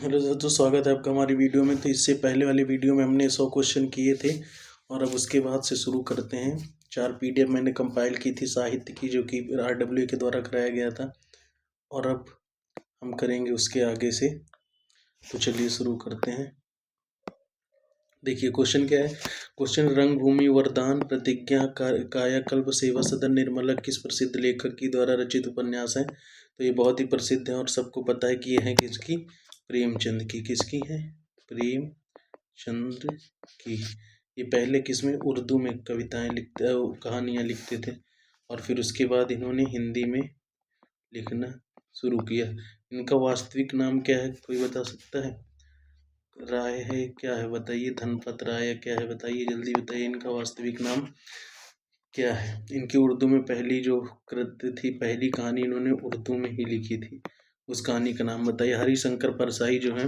Hello दोस्तों, स्वागत है आपका हमारी वीडियो में। तो इससे पहले वाली वीडियो में हमने 100 क्वेश्चन किए थे और अब उसके बाद से शुरू करते हैं। 4 पीडीएफ मैंने कंपाइल की थी साहित्य की, जो कि RW के द्वारा कराया गया था, और अब हम करेंगे उसके आगे से। तो चलिए शुरू करते हैं। देखिए क्वेश्चन क्या है। क्वेश्चन, रंगभूमि वरदान प्रतिज्ञा कायाकल्प सेवा सदन निर्मला किस प्रसिद्ध लेखक की द्वारा रचित उपन्यास है। तो ये बहुत ही प्रसिद्ध है और सबको पता है कि ये है किसकी, प्रेमचंद की। किसकी है, प्रेमचंद की। ये पहले किसमें, उर्दू में कविताएं लिखते, कहानियां लिखते थे, और फिर उसके बाद इन्होंने हिंदी में लिखना शुरू किया। इनका वास्तविक नाम क्या है, कोई बता सकता है? राय है, क्या है बताइए? धनपत राय है, क्या है बताइए, जल्दी बताइए। इनका वास्तविक नाम क्या है? इनकी उर्दू में पहली जो कृति थी, पहली कहानी इन्होंने उर्दू में ही लिखी थी। उस कहानी का नाम बताइए। हरिशंकर परसाई जो है,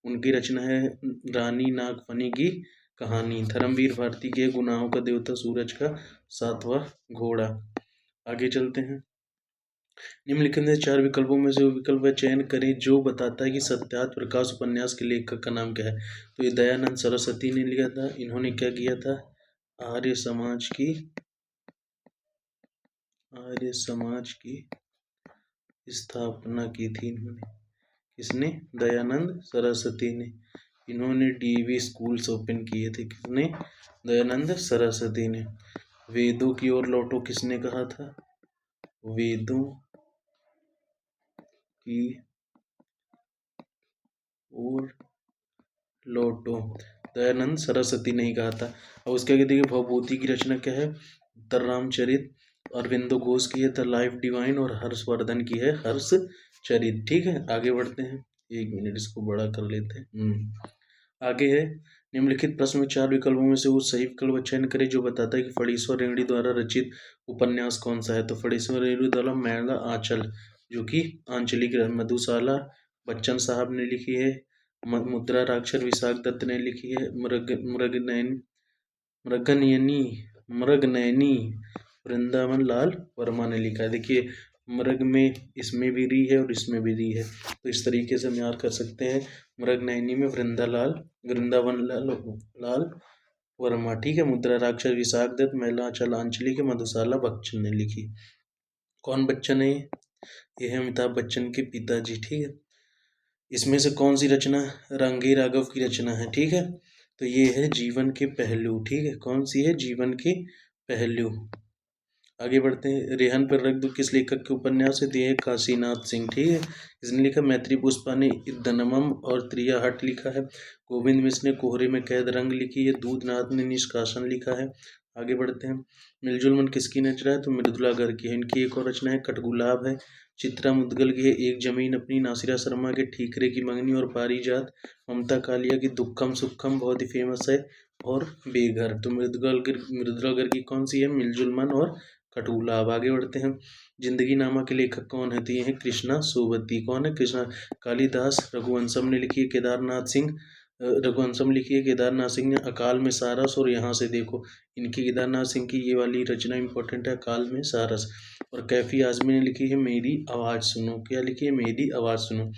उनकी रचना है रानी नागफनी की कहानी। धर्मवीर भारती के गुनाहों का देवता सूरज का 7वां घोड़ा। आगे चलते हैं। निम्नलिखित में 4 विकल्पों में से वो विकल्प का चयन करें जो बताता है कि सत्यार्थ प्रकाश उपन्यास के लेखक का नाम क्या है। तो ये दयानंद सरस्वती ने लिखा था। इन्होंने क्या किया था, आर्य समाज की स्थापना की थी इन्होंने। किसने, दयानंद सरस्वती ने। इन्होंने डीवी स्कूल्स ओपन किए थे। किसने, दयानंद सरस्वती ने। वेदों की ओर लौटो किसने कहा था, वेदों की ओर लौटो दयानंद सरस्वती ने ही कहा था। अब उसके आगे देखिए, भवभूति की रचना क्या है, उत्तररामचरित। अरविंदो घोष की है द लाइफ डिवाइन, और हर्षवर्धन की है हर्षचरित। ठीक है, आगे बढ़ते हैं। 1 मिनट, इसको बड़ा कर लेते हैं। आगे है, निम्नलिखित प्रश्न में 4 विकल्पों में से वो सही विकल्प का चयन करें जो बताता है कि फणीश्वर रेड्डी द्वारा रचित उपन्यास कौन सा है। तो फणीश्वर रेड्डी द्वारा मैला आंचल, जो कि आंचलिक मधुशाला बच्चन साहब ने लिखी है। मुद्रा राक्षर विशाख दत्त ने लिखी है। मृगनयनी वृंदावन लाल वर्मा ने लिखा है। देखिए, मृग में इसमें भी री है और इसमें भी री है, तो इस तरीके से हम याद कर सकते हैं। मृगनयनी में वृंदावन लाल वर्मा। ठीक है, मुद्रा राक्षस विशाख दत्त, महिला आंचल आंचलिक, मधुशाला बच्चन ने लिखी। कौन बच्चन है ये है अमिताभ बच्चन के पिताजी। ठीक है, इसमें से कौन सी रचना रंगे राघव की रचना है। ठीक है, तो ये है जीवन के पहलू। ठीक है, कौन सी है, जीवन के पहलू। आगे बढ़ते हैं। रेहन पर रख दो किस लेखक के उपन्यास है। दिए काशीनाथ सिंह। ठीक है, इसने लिखा। मैत्री पुष्पा ने इद्दनमम और त्रियाहट लिखा है। गोविंद मिश्र ने कोहरे में कैद रंग लिखी है। दूधनाथ ने निष्कासन लिखा है। आगे बढ़ते हैं। मिलजुल मन किसकी रचना है, तो मृदुला गर्ग की है। इनकी एक और रचना है कटगुलाब है। चित्रा मुदगल की है एक जमीन अपनी। नासिरा शर्मा के ठीकरे की मंगनी और पारिजात। ममता कालिया की दुक्खम सुक्खम बहुत ही फेमस है। और बेघर। तो मृदुला गर्ग की कौन सी है, मिलजुल मन और कटगुलाब। आगे बढ़ते हैं। जिंदगी नामा के लेखक कौन है, तो ये है कृष्णा सोबती। कौन है, कृष्णा। कालिदास रघुवंशम ने लिखी है। केदारनाथ सिंह रघुवंशम लिखी है केदारनाथ सिंह ने। अकाल में सारस और यहाँ से देखो, इनकी केदारनाथ सिंह की ये वाली रचना इंपॉर्टेंट है, अकाल में सारस। और कैफी आजमी ने लिखी है मेरी आवाज़ सुनो। क्या लिखी है, मेरी आवाज़ सुनो।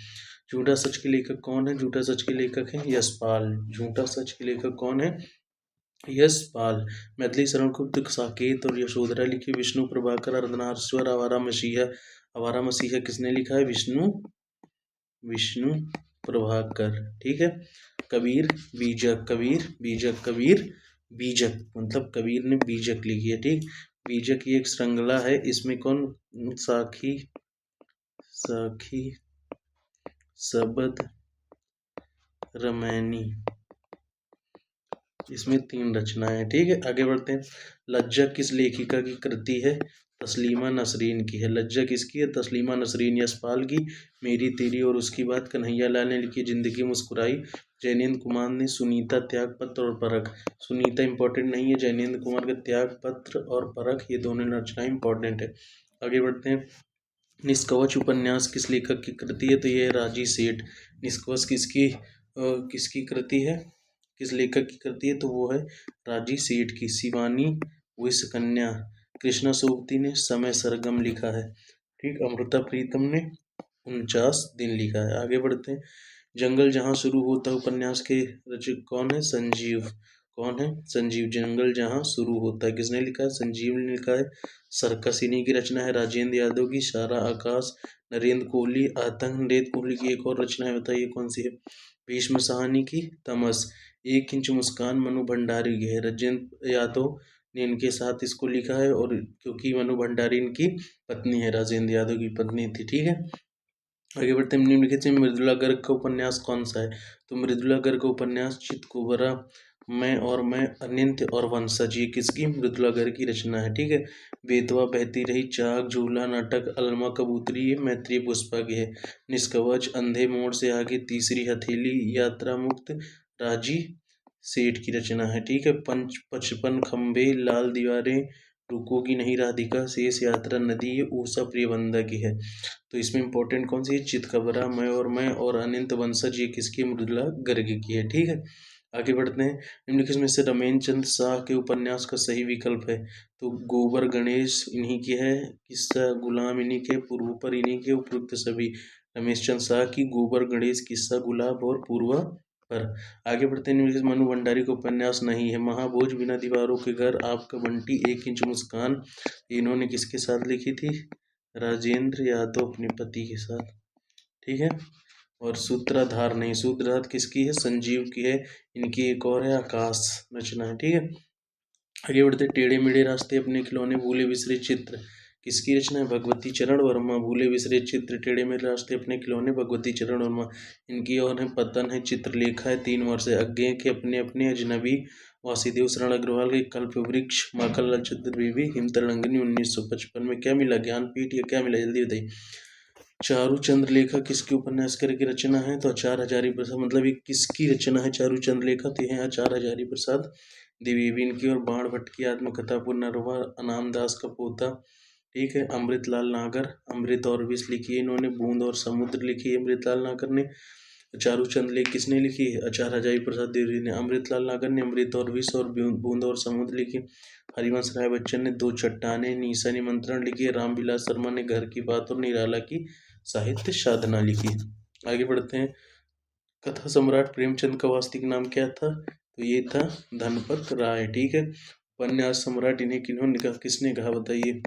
झूठा सच के लेखक कौन है, झूठा सच के लेखक है यशपाल। झूठा सच के लेखक कौन है, यशपाल। मैथिली शरणगुप्त साकेत और यशोधरा लिखी। विष्णु प्रभाकर अर्धनारीश्वर आवारा मसीहा किसने लिखा है, विष्णु प्रभाकर। ठीक है। कबीर बीजक मतलब कबीर ने बीजक लिखी है। ठीक, बीजक की एक श्रृंखला है। इसमें कौन, साखी शबद रमैनी, इसमें 3 रचनाएं। ठीक है, आगे बढ़ते हैं। लज्जा किस लेखिका की कृति है, तस्लीमा नसरीन की है। लज्जा किसकी है, तस्लीमा नसरीन। यशपाल की मेरी तेरी और उसकी बात कन्हैया लाल ने लिखी। जिंदगी मुस्कुराई जैनेन्द्र कुमार ने। सुनीता त्यागपत्र और परख। सुनीता इंपॉर्टेंट नहीं है, जैनेन्द्र कुमार का त्यागपत्र और परख ये दोनों रचनाएं इंपॉर्टेंट है। आगे बढ़ते हैं। निष्कवच उपन्यास किस लेखक की कृति है, तो ये है राजी सेठ। निष्कवच किसकी कृति है, किस लेखक की कृति है, तो वो है राजी सेठ की। शिवानी विष कन्या कृष्णा सोबती ने समय सरगम लिखा है। ठीक, अमृता प्रीतम ने 49 दिन लिखा है। आगे बढ़ते हैं। जंगल जहाँ शुरू होता है उपन्यास के रचक कौन है? संजीव। कौन है? संजीव। जंगल जहाँ शुरू होता है किसने लिखा है? संजीव ने लिखा है। सर्कस इन्हीं की रचना है। राजेंद्र यादव की। सारा आकाश। नरेंद्र कोहली। आतंक। नरेंद्र कोहली की एक और रचना है, बताइए कौन सी है? भीष्म साहनी की तमस। एक इंच मुस्कान मनु भंडारी की है। राजेंद्र यादव ने इनके साथ इसको लिखा है, और क्योंकि मनु भंडारी इनकी पत्नी है, राजेंद्र यादव की पत्नी थी, ठीक है। आगे बढ़ते हैं। निम्नलिखित में मृदुला गर्ग का उपन्यास कौन सा है? तो मृदुला गर्ग का उपन्यास चितकुबरा, मैं और मैं, अनिंत और वंशज, ये किसकी? मृदुला गर्ग की रचना है, ठीक है। बेतवा बहती रही, चाक, झूला, नाटक, अलमा कबूतरी, ये मैत्रेय पुष्पा की है। निष्कवच, अंधे मोड़ से आगे, तीसरी हथेली, यात्रा मुक्त, राजी सेठ की रचना है, ठीक है। पंच 55 खंबे, लाल दीवारें, रुकोगी नहीं राधिका, शेष यात्रा, नदी, ये ऊषा प्रियवंदा की है। तो इसमें इंपॉर्टेंट कौन सी है? चितकबरा, मैं और अनंत वंशज, ये किसकी? मृदुला गर्ग की है, ठीक है। आगे बढ़ते हैं। निम्नलिखित में से रमेश चंद्र शाह के उपन्यास का सही विकल्प है? तो गोबर गणेश इन्हीं की है। किस्सा गुलाम इन्हीं के। पूर्व पर इन्हीं के। उपयुक्त सभी। रमेश चंद्र शाह की गोबर गणेश, किस्सा गुलाब और पूर्व पर। आगे बढ़ते हैं। निम्नलिखित मनु भंडारी का उपन्यास नहीं है। महाभोज, बिना दीवारों के घर, आपका बंटी, एक इंच मुस्कान, इन्होंने किसके साथ लिखी थी? राजेंद्र यादव अपने पति के साथ, ठीक है। और सूत्रधार नहीं, सूत्रधार किसकी है? संजीव की है। इनकी एक और है, आकाश रचना है, ठीक है। आगे बढ़ते। टेढ़े मेढ़े रास्ते, अपने खिलौने, भूले बिसरे चित्र, किसकी रचना है? भगवती चरण वर्मा। भूले बिसरे चित्र, टेढ़े मेढ़े रास्ते, अपने खिलौने, भगवती चरण वर्मा। इनकी और है पतन है, चित्रलेखा है, 3 वर्ष है। अज्ञे के अपने अपने, अजनबी, वासुदेव शरण अग्रवाल के कल्प वृक्ष, माखनलाल चतुर्वेदी, हिमतरंगिनी 1955 में। क्या मिला? ज्ञानपीठ या क्या मिला? जल्दी बताइए। चारू चंद्रलेखा किसके उपन्यास की रचना है? तो आचार्य हजारी प्रसाद, मतलब ये किसकी रचना है चारू चंद्रलेखा? तो यह आचार्य हजारी प्रसाद द्विवेदी इनकी। और बाण भट्ट की आत्मकथा, पुनर्वा, अनाम दास का पोता, ठीक है। अमृतलाल नागर, अमृत और विष लिखी है इन्होंने। बूंद और समुद्र लिखी है अमृतलाल नागर ने। चारू चंद्रलेखा किसने लिखी है? आचार्य हजारी प्रसाद द्विवेदी ने। अमृतलाल नागर ने अमृत और विष और बूंद और समुद्र लिखी। हरिवंश राय बच्चन ने दो चट्टानें, निशा निमंत्रण लिखी है। रामविलास शर्मा ने घर की बात और निराला की साहित्य साधना लिखी। आगे बढ़ते हैं। कथा सम्राट प्रेमचंद का वास्तविक नाम क्या था? तो ये था धनपत राय, ठीक है। उपन्यास सम्राट इन्हें किन्होंने कहा, किसने कहा, बताइए।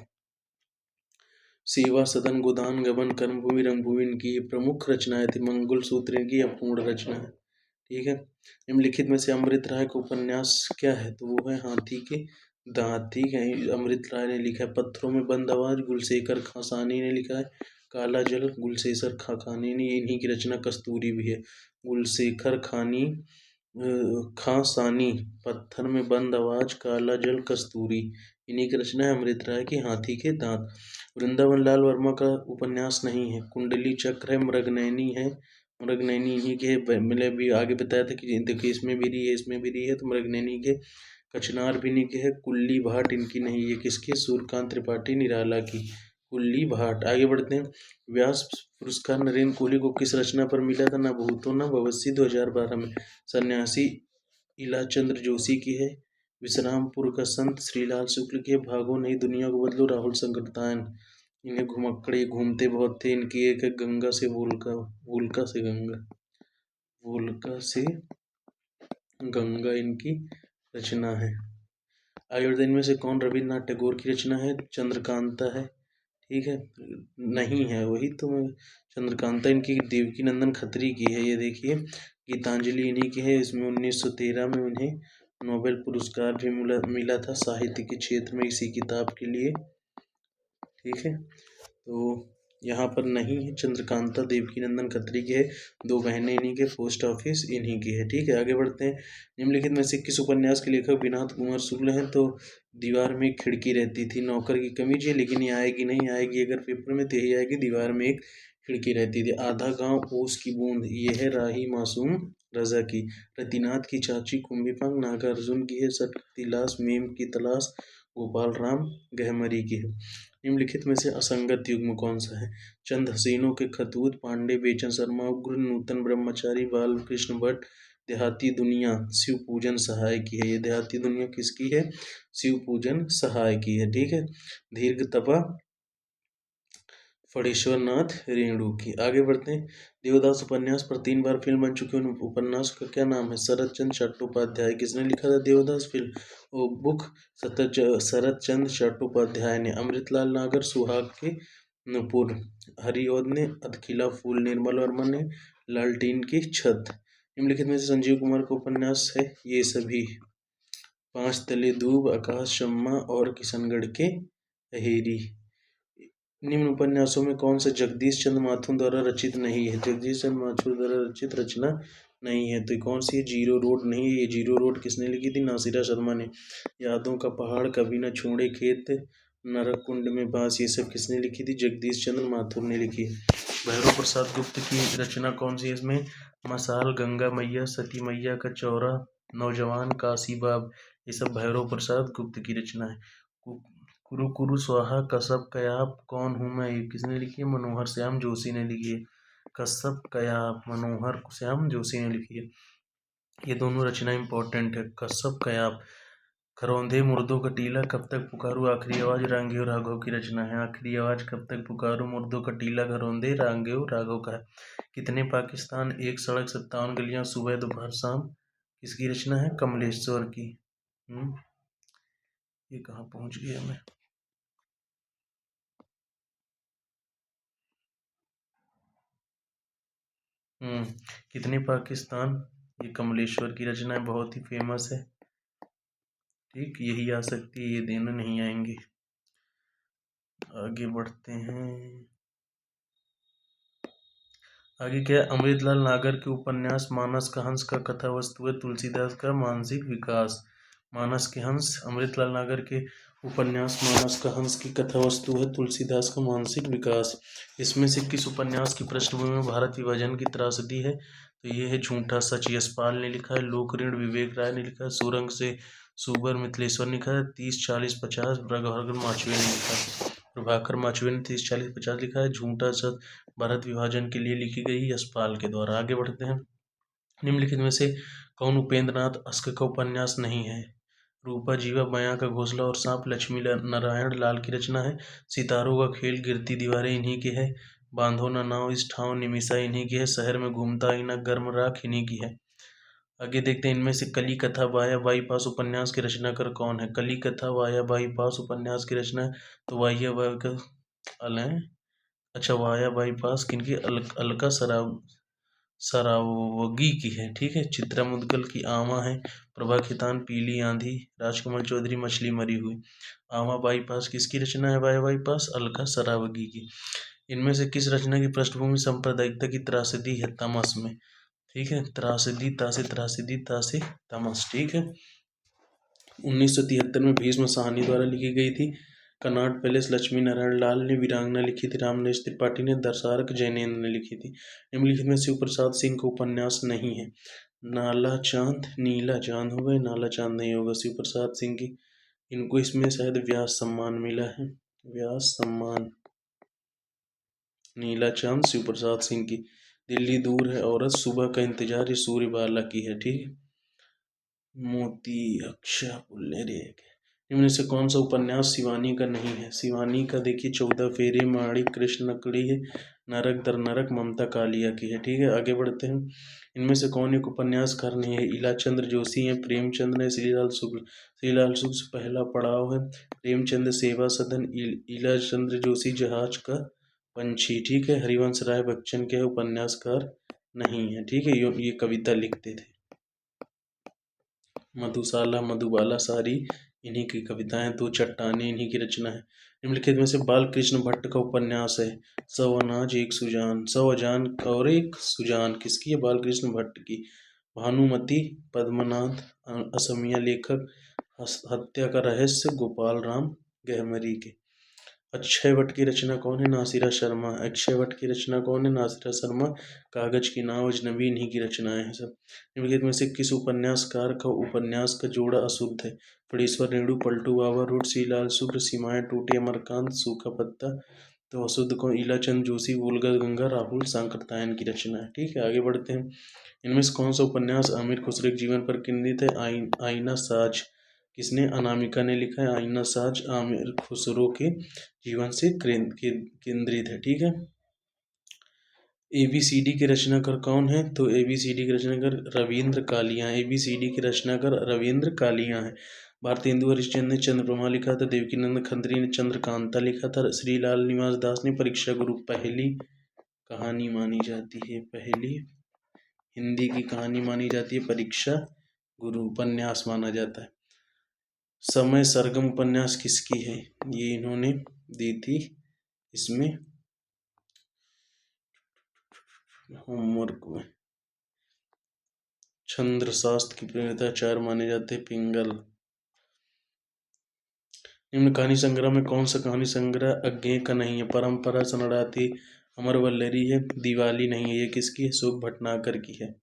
सेवा सदन, गोदान, गबन, कर्मभूमि, रंगभूमि इनकी प्रमुख रचनाएं थी। मंगल सूत्र इनकी अपूर्ण रचना है, ठीक है। निम्नलिखित में से अमृत राय का उपन्यास क्या है? तो वो है हाथी के दांत, ठीक है। अमृत राय ने लिखा है। पत्थरों में बंद आवाज, गुलशेखर खासानी ने लिखा है। काला जल, गुलशेखर खाकानी ने, इन्हीं की रचना। कस्तूरी भी है। गुलशेखर खानी खासानी, पत्थर में बंद आवाज, काला जल, कस्तूरी, इन्हीं की रचना है। अमृत राय की हाथी के दांत। वृंदावन लाल वर्मा का उपन्यास नहीं है। कुंडली चक्र है। मृगनयनी है। मृगनयनी इन्हीं के, मैंने भी आगे बताया था कि देखिए इसमें भी रही है, इसमें भी रही है, तो मृगनयनी के। कचनार भी इन्हीं के है। कुल्ली भाट इनकी नहीं, ये किसकी? सूर्यकांत त्रिपाठी निराला की। कुल्ली भाट। आगे बढ़ते हैं। व्यास पुरस्कार नरेंद्र कोहली को किस रचना पर मिला था? ना भूतो ना भविष्य, 2012 में। सन्यासी इलाचंद्र जोशी की है। विश्रामपुर का संत श्रीलाल शुक्ल की है। भागो नहीं दुनिया को बदलो, राहुल संकृतायन। इन्हें घुमक्कड़े घूमते बहुत थे इनकी। एक है गंगा से वोल्का, वोल्का से गंगा, वोल्का से गंगा इनकी रचना है। आगे बढ़ते। इनमें से कौन रविन्द्रनाथ टैगोर की रचना है? चंद्रकांता है, ठीक है। नहीं है, वही तो मैं, चंद्रकांता इनकी देवकी नंदन खत्री की है। ये देखिए गीतांजलि इन्हीं की है। इसमें 1913 में उन्हें नोबेल पुरस्कार भी मिला था साहित्य के क्षेत्र में, इसी किताब के लिए, ठीक है। तो यहाँ पर नहीं है। चंद्रकांता देवकी नंदन खत्री की है। 2 बहनें इन्हीं के। पोस्ट ऑफिस इन्हीं की है, ठीक है। आगे बढ़ते हैं। निम्नलिखित में से किस उपन्यास के लेखक विनोद कुमार शुक्ल हैं? तो दीवार में एक खिड़की रहती थी, नौकर की कमीज है, लेकिन ये आएगी नहीं, आएगी अगर पेपर में तो यही आएगी। दीवार में एक खिड़की रहती थी। आधा गांव ओस की बूंद, ये है राही मासूम रजा की। रतिनाथ की चाची कुंभीपांग नागार्जुन की है। सटतिलास मेम की तलाश गोपाल राम गहमरी की है। निम्नलिखित में से असंगत युग्म कौन सा है? चंद हसीनों के खतूत, पांडे बेचन शर्मा, उग्र, नूतन ब्रह्मचारी, बाल कृष्ण भट्ट, देहाती दुनिया शिव पूजन सहाय की है। ये देहाती दुनिया किसकी है? शिव पूजन सहाय की है, ठीक है। दीर्घ तपा फणीश्वर नाथ रेणु की। आगे बढ़ते हैं। देवदास उपन्यास पर 3 बार फिल्म बन चुके उन उपन्यास का क्या नाम है? शरत चंद्र चट्टोपाध्याय। किसने लिखा था देवदास फिल्म वो बुक? शरत चंद्र चट्टोपाध्याय ने। अमृतलाल नागर सुहाग के नुपुर। हरिऔध ने। अधखिला फूल निर्मल वर्मा ने। लालटीन की छत। निम्नलिखित में से संजीव कुमार का उपन्यास है ये सभी। 5 तले दूब, आकाश चम्मा और किशनगढ़ के अहेरी। निम्न उपन्यासों में कौन सा जगदीश चंद्र माथुर द्वारा रचित नहीं है? जगदीश चंद्र माथुर द्वारा रचित रचना नहीं है तो कौन सी है? जीरो रोड नहीं है। ये जीरो रोड किसने लिखी थी? नासिरा शर्मा ने। यादों का पहाड़, कभी न छोड़े खेत, नरक कुंड में बांस, ये सब किसने लिखी थी? जगदीश चंद्र माथुर ने लिखी है। भैरव प्रसाद गुप्त की रचना कौन सी है इसमें? मसाल, गंगा मैया, सती मैया का चौरा, नौजवान, काशी बाब, ये सब भैरव प्रसाद गुप्त की रचना है। कुरु कुरु स्वाहा, कसब कयाप, कौन हूँ मैं, ये किसने लिखी है? मनोहर श्याम जोशी ने लिखी है। कसब कयाप मनोहर श्याम जोशी ने लिखी है। ये दोनों रचना इंपॉर्टेंट है। कसब कयाप। खरौंधे मुर्दों का टीला, कब तक पुकारूं, आखिरी आवाज, रांगेय राघव की रचना है। आखिरी आवाज, कब तक पुकारूं, मुर्दों का टीला, खरौंधे, रांगेय राघव का है। कितने पाकिस्तान, एक सड़क, 57 गलियां, सुबह दोपहर शाम, किसकी रचना है? कमलेश्वर की। ये कहाँ पहुंच गया मैं? कितने पाकिस्तान, ये कमलेश्वर की रचना है, बहुत ही फेमस है। ठीक, यही आ सकती है, ये देना नहीं आएंगे। आगे बढ़ते हैं। आगे क्या है? अमृतलाल नागर के उपन्यास मानस का हंस का कथा वस्तु है तुलसीदास का मानसिक विकास। मानस के हंस, अमृतलाल नागर के उपन्यास मानस का हंस की कथा वस्तु है तुलसीदास का मानसिक विकास। इसमें से किस उपन्यास की पृष्ठभूमि में भारत विभाजन की त्रासदी है? तो ये है झूठा सच, यशपाल ने लिखा है। लोक ऋण, विवेक राय ने लिखा है। सुरंग से सुबर, मिथिलेश्वर ने लिखा है। 30 40 50, प्रभाकर माचवे ने लिखा है। प्रभाकर माचवे ने 30 40 50 लिखा है। झूठा सच भारत विभाजन के लिए लिखी गई यशपाल के द्वारा। आगे बढ़ते हैं। निम्नलिखित में से कौन उपेंद्र नाथ अस्क का उपन्यास नहीं है? रूपा जीवा, बयां का घोंसला और सांप, लक्ष्मी नारायण लाल की रचना है। सितारों का खेल, गिरती दीवारें इन्हीं की है। बांधो न नाव इस ठाव, निमिषा इन्हीं की है। शहर में घूमता आईना, गर्म राख इन्हीं की है। आगे देखते हैं। इनमें से कली कथा वाया बाईपास उपन्यास के रचनाकार कौन है? कली कथा वाया बाईपास उपन्यास की रचना है तो वाह्य अच्छा, वाया बाईपास किनकी? अलका सरावगी की है। ठीक है। चित्रा मुदगल की आमा है। प्रभा खितान, पीली आंधी, राजकमल चौधरी, मछली मरी हुई। आमा बाईपास किसकी रचना है? वाया बाईपास अलका सरावगी की। इनमें से किस रचना की पृष्ठभूमि सांप्रदायिकता की त्रासदी है? तमस में। ठीक है। त्रासदी, तासे त्रासदी, तासे तमस। ठीक है। 1973 में भीष्म साहनी द्वारा लिखी गई थी। कनॉट पैलेस, लक्ष्मी नारायण लाल ने। वीरांगना लिखी थी रामनेश त्रिपाठी ने। दर्शारक जैनेन्द्र ने लिखी थी। निम्नलिखित में शिव प्रसाद सिंह का उपन्यास नहीं है। नाला चांद, नीला चांद हो गए, नाला चांद नहीं होगा शिव प्रसाद सिंह की। इनको इसमें शायद व्यास सम्मान मिला है। व्यास सम्मान। नीला चांद शिव प्रसाद सिंह की। दिल्ली दूर है औरत, सुबह का इंतजार, ये सूर्यबाला की है। ठीक है। मोती अक्षा पुल्लेरेक। इनमें से कौन सा उपन्यास शिवानी का नहीं है? शिवानी का देखिए 14 फेरे, माणिक, कृष्ण नकड़ी है। नरक दर नरक ममता कालिया की है। ठीक है। आगे बढ़ते हैं। इनमें से कौन एक उपन्यासकार नहीं है? इलाचंद्र जोशी है, प्रेमचंद है, श्रीलाल शुक्ल। श्रीलाल शुक्ल पहला पड़ाव है। प्रेमचंद सेवा सदन, इलाचंद्र जोशी जहाज का पंछी। ठीक है। हरिवंश राय बच्चन के उपन्यासकार नहीं है। ठीक है। ये कविता लिखते थे। मधुशाला, मधुबाला सारी इन्हीं की कविताएं। दो चट्टानें इन्हीं की रचना है। निम्नलिखित में से बाल कृष्ण भट्ट का उपन्यास है। सौ अनाज एक सुजान, 100 अजान और एक सुजान किसकी है? बाल कृष्ण भट्ट की। भानुमति, पद्मनाथ, असमिया लेखक। हत्या का रहस्य, गोपाल राम गहमरी के। अक्षय वट की रचना कौन है? नासिरा शर्मा। अक्षय वट की रचना कौन है? नासिरा शर्मा। कागज की नाव, अजनबी इन्हीं की रचनाएं हैं सब। निम्नलिखित में से किस उपन्यासकार का उपन्यास का जोड़ा अशुद्ध है? फणीश्वर रेणु, पलटू बाबा, रूट, श्रीलाल शुक्ल, सीमाएं टूटी, अमरकांत, सूखा पत्ता। तो अशुद्ध कौन? इलाचंद जोशी, वुलगर गंगा, राहुल सांकृत्यायन की रचना है। ठीक है। आगे बढ़ते हैं। इनमें से कौन सा उपन्यास आमिर खुसरो के जीवन पर केंद्रित है? आईना साज। किसने? अनामिका ने लिखा है। आईना साज आमिर खुसरो के जीवन से केंद्रित है। ठीक है। ABCD के रचनाकार कौन है? तो ABCD के रचनाकार रविंद्र कालिया। ABCD के रचनाकार रविंद्र कालिया है। भारतेंदु हरिश्चंद्र ने चंद्रमा लिखा था। देवकीनंद खत्री ने चंद्रकांता लिखा था। श्रीलाल निवास दास ने परीक्षा गुरु पहली कहानी मानी जाती है। पहली हिंदी की कहानी मानी जाती है परीक्षा गुरु। उपन्यास माना जाता है। समय सरगम उपन्यास किसकी है? ये इन्होंने दी थी इसमें होमवर्क में। छंद्र शास्त्र की प्रणेता 4 माने जाते हैं। पिंगल। निम्न कहानी संग्रह में कौन सा कहानी संग्रह अज्ञेय का नहीं है? परंपरा, सनडाती, अमर वल्लरी है। दिवाली नहीं है। ये किसकी है? सुख भटनागर की है।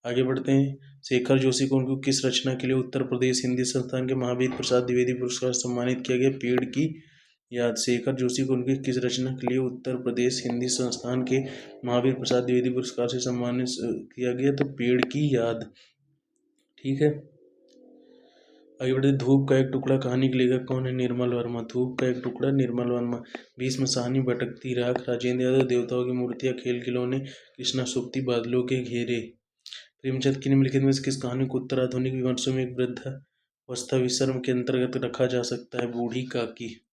आगे बढ़ते हैं। शेखर जोशी को उनको किस रचना के लिए उत्तर प्रदेश हिंदी संस्थान के महावीर प्रसाद द्विवेदी पुरस्कार सम्मानित किया गया? पेड़ की याद। शेखर जोशी को उनकी किस रचना के लिए उत्तर प्रदेश हिंदी संस्थान के महावीर प्रसाद द्विवेदी पुरस्कार से सम्मानित किया गया? तो पेड़ की याद। ठीक है। आगे बढ़ते। धूप का एक टुकड़ा कहानी के लेखक कौन है? निर्मल वर्मा। धूप का एक टुकड़ा निर्मल वर्मा। भीष्म साहनी, भटकती राख, राजेंद्र यादव, देवताओं की मूर्तियां, खेल खिलौने, कृष्णा सुप्ती, बादलों के घेरे। प्रेमचंद की निम्नलिखित में से किस कहानी को उत्तराधुनिक विमर्शों में एक वृद्धावस्था विश्राम के अंतर्गत रखा जा सकता है? बूढ़ी काकी।